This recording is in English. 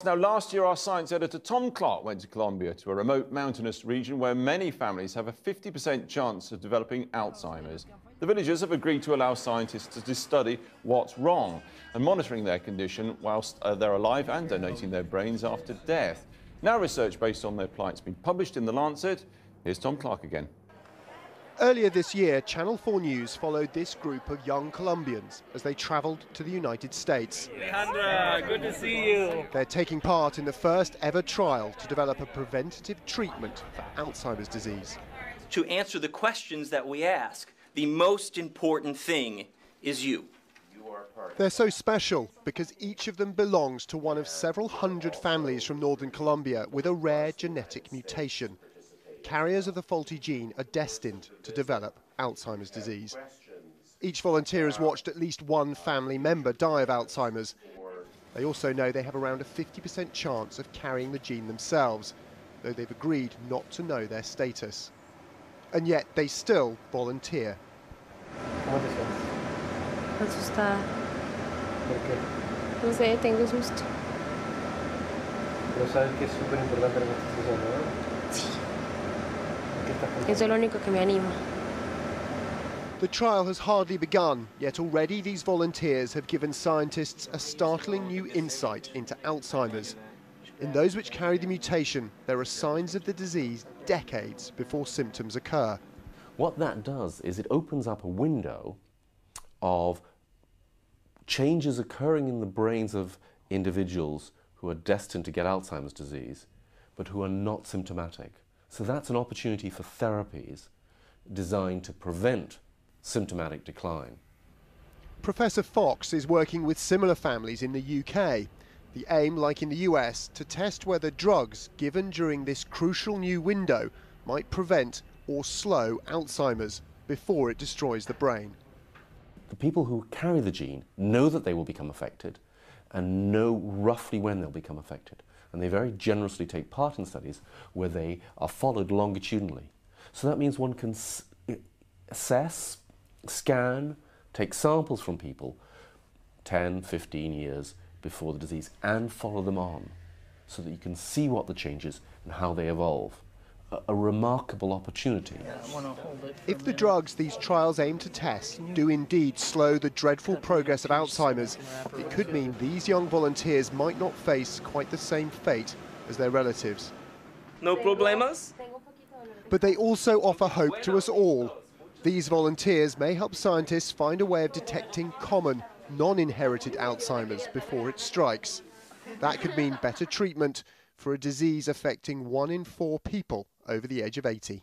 Now, last year, our science editor Tom Clark went to Colombia, to a remote mountainous region where many families have a 50% chance of developing Alzheimer's. The villagers have agreed to allow scientists to study what's wrong and monitoring their condition whilst they're alive and donating their brains after death. Now research based on their plight has been published in The Lancet. Here's Tom Clark again. Earlier this year, Channel 4 News followed this group of young Colombians as they travelled to the United States. Alejandra, good to see you. They're taking part in the first ever trial to develop a preventative treatment for Alzheimer's disease. To answer the questions that we ask, the most important thing is you. They're so special because each of them belongs to one of several hundred families from northern Colombia with a rare genetic mutation. Carriers of the faulty gene are destined to develop Alzheimer's disease. Each volunteer has watched at least one family member die of Alzheimer's. They also know they have around a 50% chance of carrying the gene themselves, though they've agreed not to know their status. And yet they still volunteer. Asustada. No sé, tengo susto. Pero sabes que es súper importante lo que estás haciendo, ¿no? Eso es lo único que me anima. The trial has hardly begun, yet already these volunteers have given scientists a startling new insight into Alzheimer's. In those which carry the mutation, there are signs of the disease decades before symptoms occur. What that does is it opens up a window of changes occurring in the brains of individuals who are destined to get Alzheimer's disease, but who are not symptomatic. So that's an opportunity for therapies designed to prevent symptomatic decline. Professor Fox is working with similar families in the UK. The aim, like in the US, to test whether drugs given during this crucial new window might prevent or slow Alzheimer's before it destroys the brain. The people who carry the gene know that they will become affected and know roughly when they'll become affected. And they very generously take part in studies where they are followed longitudinally. So that means one can assess, scan, take samples from people 10, 15 years before the disease and follow them on so that you can see what the changes and how they evolve. A remarkable opportunity. If the drugs these trials aim to test do indeed slow the dreadful progress of Alzheimer's, it could mean these young volunteers might not face quite the same fate as their relatives. No problemas? But they also offer hope to us all. These volunteers may help scientists find a way of detecting common, non-inherited Alzheimer's before it strikes. That could mean better treatment for a disease affecting 1 in 4 people over the age of 80.